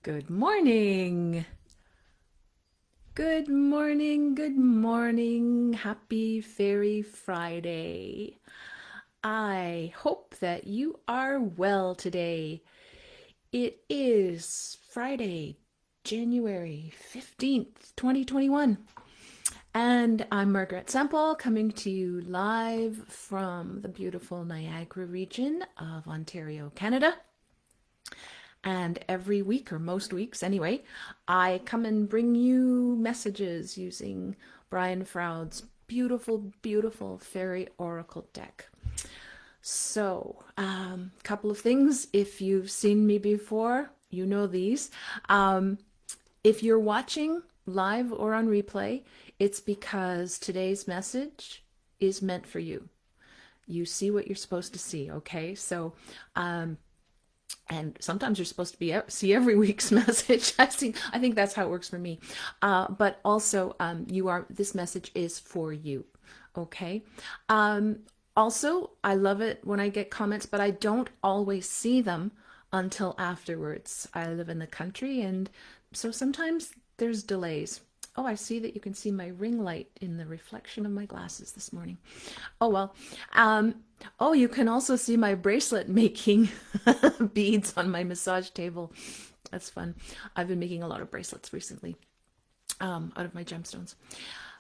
Good morning. Good morning. Good morning. Happy Fairy Friday. I hope that you are well today. It is Friday, January 15th, 2021. And I'm Margaret Semple coming to you live from the beautiful Niagara region of Ontario, Canada. And every week, or most weeks anyway, I come and bring you messages using Brian Froud's beautiful, beautiful fairy oracle deck. So, couple of things. If you've seen me before, you know these. If you're watching live or on replay, it's because today's message is meant for you. You see what you're supposed to see, okay? So, and sometimes you're supposed to see every week's message. I think that's how it works for me. But also, this message is for you. Okay. Also, I love it when I get comments, but I don't always see them until afterwards. I live in the country, and so sometimes there's delays. Oh, I see that you can see my ring light in the reflection of my glasses this morning. Oh, well. Oh, you can also see my bracelet making beads on my massage table. That's fun. I've been making a lot of bracelets recently out of my gemstones.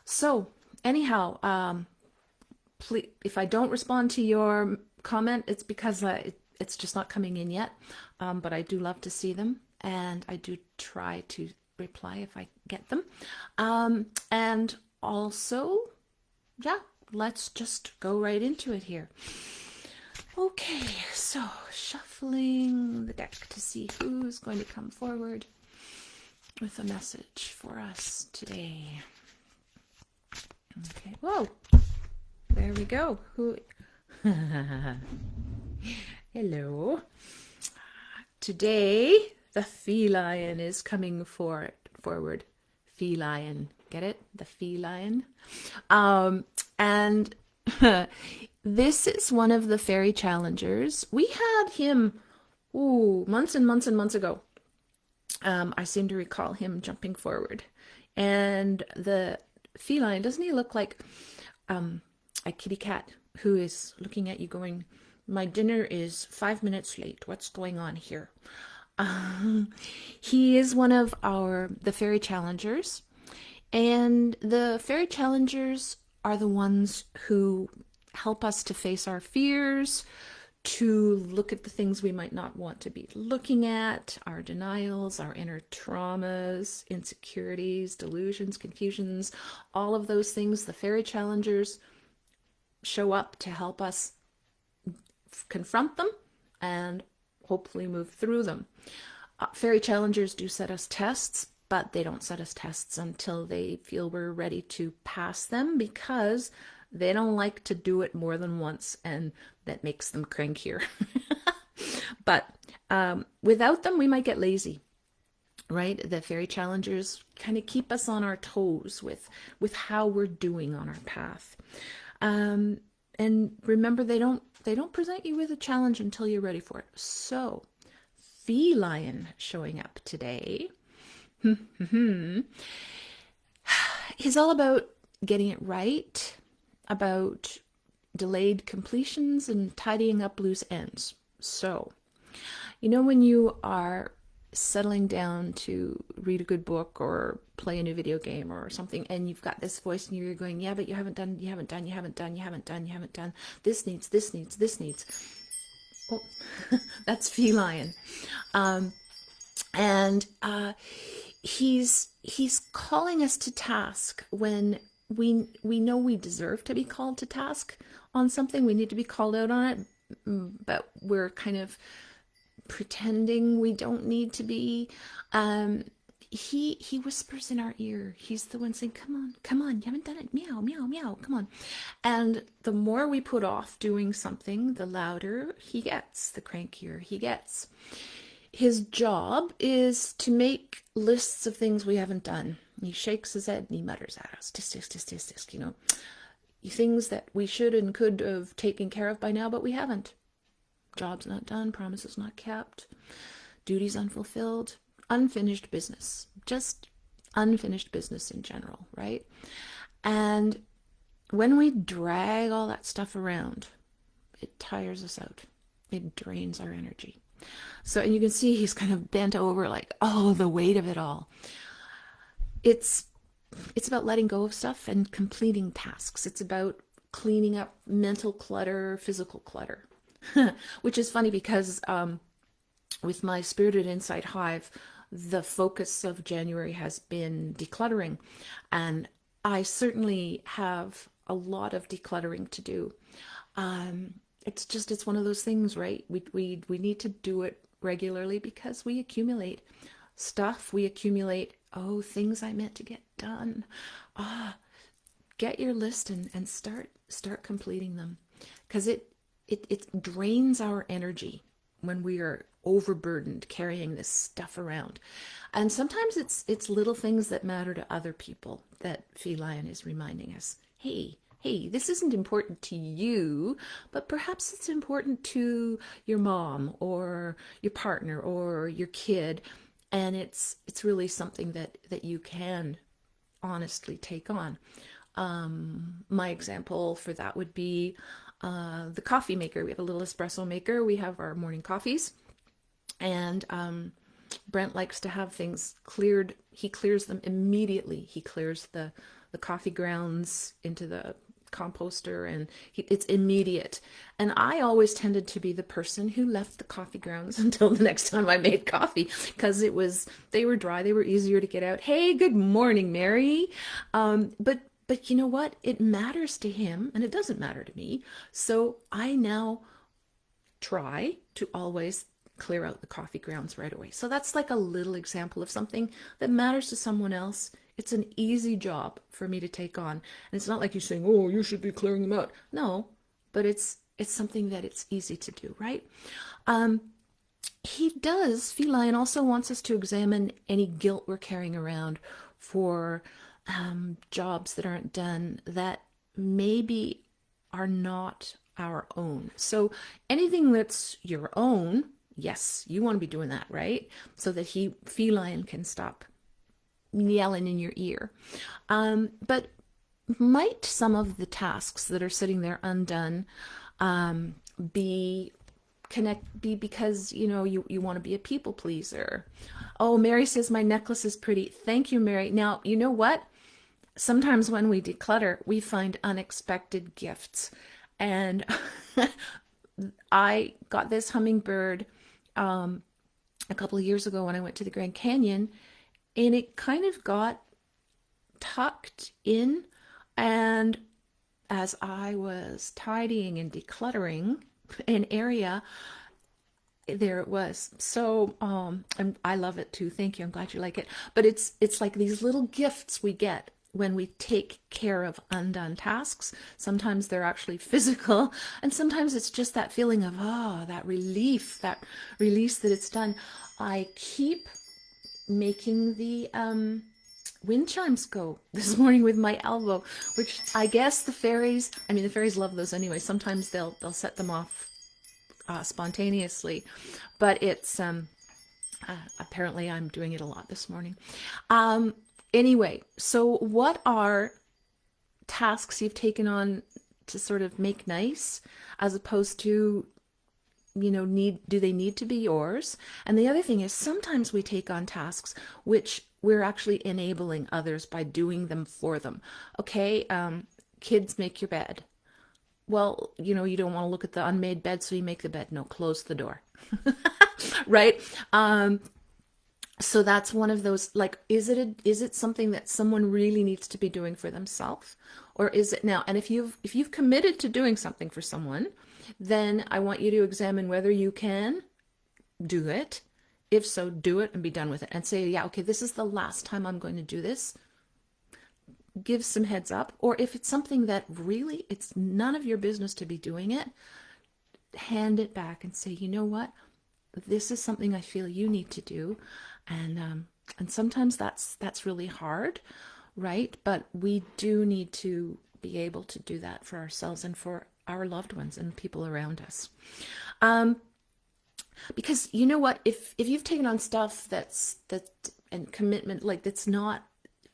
So, anyhow, please, if I don't respond to your comment, it's because it's just not coming in yet. But I do love to see them, and I do try to reply if I get them. And also, yeah, let's just go right into it here. Okay, so shuffling the deck to see who's going to come forward with a message for us today. Okay, whoa, there we go. Who? Hello. Today, the feline is coming forward. Feline, get it? The feline. And this is one of the fairy challengers. We had him, months and months and months ago. I seem to recall him jumping forward. And the feline, doesn't he look like a kitty cat who is looking at you going, my dinner is 5 minutes late. What's going on here? He is one of the fairy challengers. And the fairy challengers are the ones who help us to face our fears, to look at the things we might not want to be looking at, our denials, our inner traumas, insecurities, delusions, confusions, all of those things. The fairy challengers show up to help us confront them and hopefully move through them. Fairy challengers do set us tests, but they don't set us tests until they feel we're ready to pass them, because they don't like to do it more than once, and that makes them crankier. But without them, we might get lazy, right? The fairy challengers kind of keep us on our toes with how we're doing on our path. And remember, they don't present you with a challenge until you're ready for it. So, feline showing up today. He's all about getting it right, about delayed completions and tidying up loose ends. So, when you are settling down to read a good book or play a new video game or something, and you've got this voice and you're going, yeah, but you haven't done, this needs. Oh, that's feline. And he's calling us to task when we know we deserve to be called to task on something. We need to be called out on it, but we're kind of pretending we don't need to be. He whispers in our ear. He's the one saying, come on, you haven't done it, meow, meow, meow, come on. And the more we put off doing something, the louder he gets, the crankier he gets. His job is to make lists of things we haven't done. He shakes his head and he mutters at us, tisk, things that we should and could have taken care of by now, but we haven't. Job's not done, promises not kept, duties unfulfilled. unfinished business, just unfinished business in general, right? And when we drag all that stuff around, it tires us out. It drains our energy. So, and you can see he's kind of bent over, like, oh, the weight of it all. It's it's about letting go of stuff and completing tasks. It's about cleaning up mental clutter, physical clutter, which is funny because with my Spirited Insight Hive, the focus of January has been decluttering. And I certainly have a lot of decluttering to do. It's one of those things, right? We need to do it regularly because we accumulate stuff. We accumulate, oh, things I meant to get done. Ah, get your list and start completing them, because it drains our energy when we are overburdened carrying this stuff around. And sometimes it's little things that matter to other people that Feline is reminding us, hey, this isn't important to you, but perhaps it's important to your mom or your partner or your kid. And it's really something that you can honestly take on. My example for that would be the coffee maker. We have a little espresso maker. We have our morning coffees, and Brent likes to have things cleared. He clears them immediately. He clears the coffee grounds into the composter, and it's immediate. And I always tended to be the person who left the coffee grounds until the next time I made coffee, because they were dry, they were easier to get out. Hey, good morning, Mary. But you know what? It matters to him and it doesn't matter to me. So I now try to always clear out the coffee grounds right away. So that's like a little example of something that matters to someone else. It's an easy job for me to take on. And it's not like you're saying, oh, you should be clearing them out. No, but it's something that it's easy to do, right? Feline also wants us to examine any guilt we're carrying around for jobs that aren't done that maybe are not our own. So anything that's your own, yes, you want to be doing that, right? So that Feline can stop yelling in your ear. But might some of the tasks that are sitting there undone be because you want to be a people pleaser? Oh, Mary says my necklace is pretty. Thank you, Mary. Now, you know what? Sometimes when we declutter, we find unexpected gifts. And I got this hummingbird a couple of years ago when I went to the Grand Canyon, and it kind of got tucked in. And as I was tidying and decluttering an area, there it was. So I love it too. Thank you. I'm glad you like it. But it's like these little gifts we get when we take care of undone tasks. Sometimes they're actually physical, and sometimes it's just that feeling of, that relief, that release that it's done. I keep making the wind chimes go this morning with my elbow, which I guess the fairies love those anyway. Sometimes they'll set them off spontaneously, but it's apparently I'm doing it a lot this morning. Anyway, so what are tasks you've taken on to sort of make nice, as opposed to, do they need to be yours? And the other thing is, sometimes we take on tasks which we're actually enabling others by doing them for them. Okay, kids, make your bed. Well, you don't want to look at the unmade bed, so you make the bed. No, close the door. Right? So that's one of those, like, is it something that someone really needs to be doing for themselves, or is it now? And if you've committed to doing something for someone, then I want you to examine whether you can do it. If so, do it and be done with it, and say, yeah, okay, this is the last time I'm going to do this. Give some heads up. Or if it's something that really it's none of your business to be doing it, hand it back and say, you know what, this is something I feel you need to do. And sometimes that's really hard, right? But we do need to be able to do that for ourselves and for our loved ones and people around us. Because you know what, if you've taken on stuff that and commitment like that's not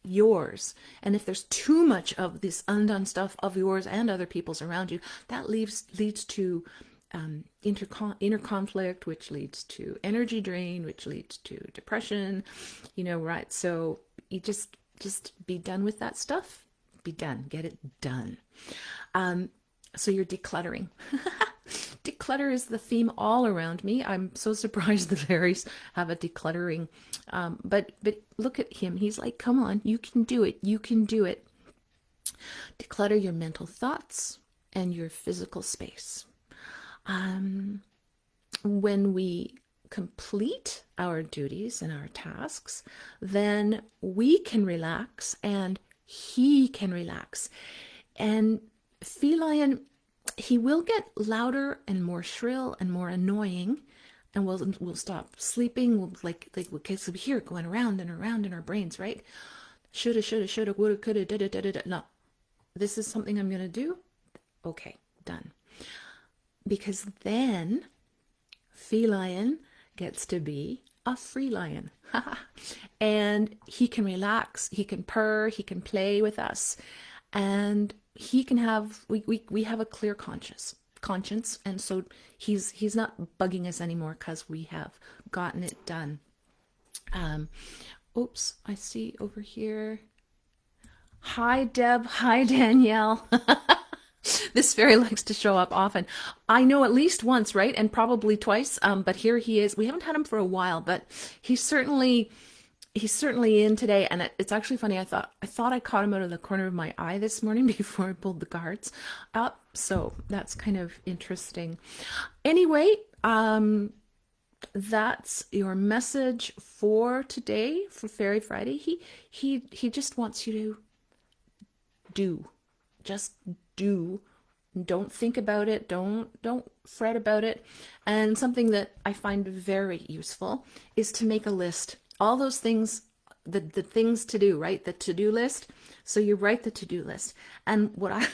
yours, and if there's too much of this undone stuff of yours and other people's around you, that leads to inner conflict, which leads to energy drain, which leads to depression, right? So you just be done with that stuff. Be done. Get it done. So you're decluttering. Declutter is the theme all around me. I'm so surprised the fairies have a decluttering. But look at him. He's like, come on, you can do it. You can do it. Declutter your mental thoughts and your physical space. When we complete our duties and our tasks, then we can relax and he can relax. And feline, he will get louder and more shrill and more annoying, and we'll stop sleeping. We'll okay, so here going around and around in our brains, right? Shoulda, woulda, coulda, da. No, this is something I'm gonna do. Okay, done. Because then feline gets to be a free lion. And he can relax, he can purr, he can play with us, and he can have we have a clear conscience, and so he's not bugging us anymore because we have gotten it done. Oops, I see over here. Hi Deb, hi Danielle. This fairy likes to show up often. I know at least once, right? And probably twice. But here he is. We haven't had him for a while, but he's certainly in today. And it's actually funny. I thought I caught him out of the corner of my eye this morning before I pulled the guards up. So that's kind of interesting. Anyway, that's your message for today, for Fairy Friday. He just wants you to do. Just do. Don't think about it. Don't fret about it. And something that I find very useful is to make a list. All those things, the things to do, right? The to-do list. So you write the to-do list. And what I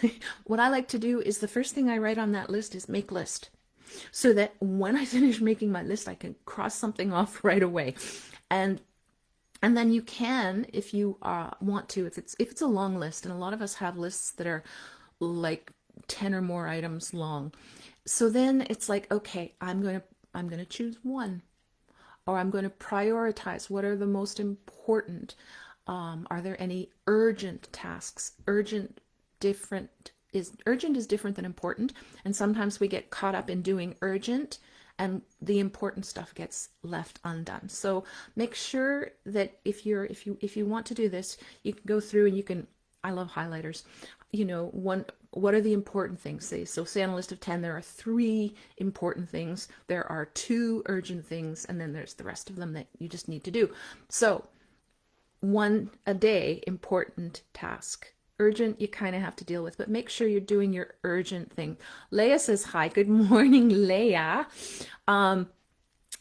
like to do is the first thing I write on that list is make list. So that when I finish making my list, I can cross something off right away. And then you can, if you want to, if it's a long list, and a lot of us have lists that are like 10 or more items long. So then it's like, okay, I'm going to choose one, or I'm going to prioritize what are the most important. Are there any urgent tasks? Urgent is different than important, and sometimes we get caught up in doing urgent and the important stuff gets left undone. So make sure that if you want to do this, you can go through and you can, I love highlighters, what are the important things? Say on a list of 10, there are 3 important things, there are 2 urgent things, and then there's the rest of them that you just need to do. So 1 a day, important task. Urgent, you kind of have to deal with, but make sure you're doing your urgent thing. Leah says hi. Good morning, Leah.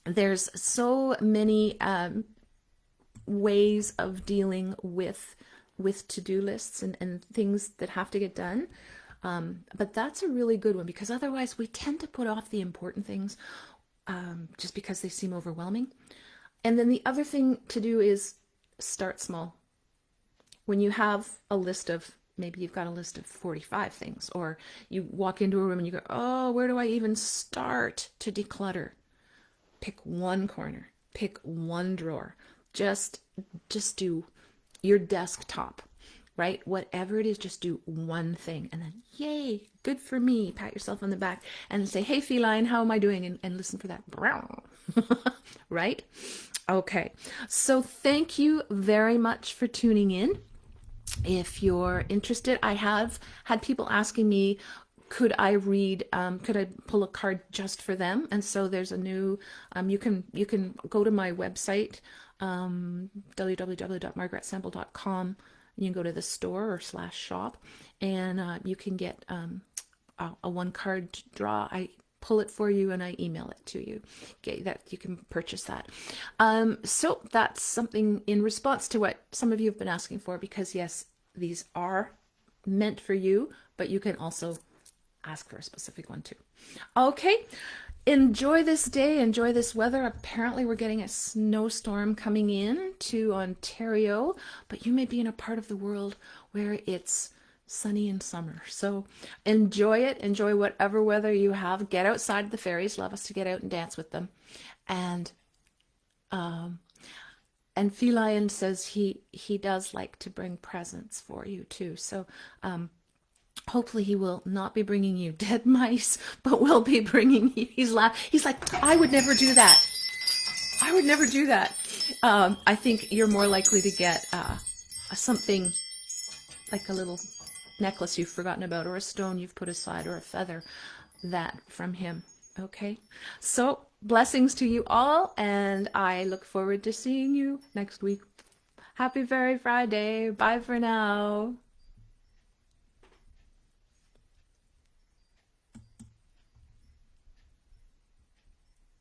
There's so many ways of dealing with to-do lists and things that have to get done. But that's a really good one, because otherwise we tend to put off the important things just because they seem overwhelming. And then the other thing to do is start small. When you have a list of, maybe you've got a list of 45 things, or you walk into a room and you go, oh, where do I even start to declutter? Pick one corner, pick one drawer, just do your desktop, right? Whatever it is, just do one thing, and then yay, good for me. Pat yourself on the back and say, hey, feline, how am I doing? And listen for that, right? Okay, so thank you very much for tuning in. If you're interested, I have had people asking me, could I pull a card just for them? And so there's a new, you can go to my website, www.margaretsample.com. You can go to the store or /shop, and you can get a 1 card draw. I pull it for you and I email it to you. Okay, that you can purchase that. So that's something in response to what some of you have been asking for, because yes, these are meant for you, but you can also ask for a specific one too. Okay, enjoy this day, enjoy this weather. Apparently, we're getting a snowstorm coming in to Ontario, but you may be in a part of the world where it's sunny in summer. So enjoy it. Enjoy whatever weather you have. Get outside. The fairies love us to get out and dance with them. And um, and Feline says he does like to bring presents for you too. So hopefully he will not be bringing you dead mice, but will be bringing you. He's like, I would never do that. I would never do that. I think you're more likely to get something like a little necklace you've forgotten about, or a stone you've put aside, or a feather, that from him. Okay, so blessings to you all, and I look forward to seeing you next week. Happy Fairy Friday. Bye for now.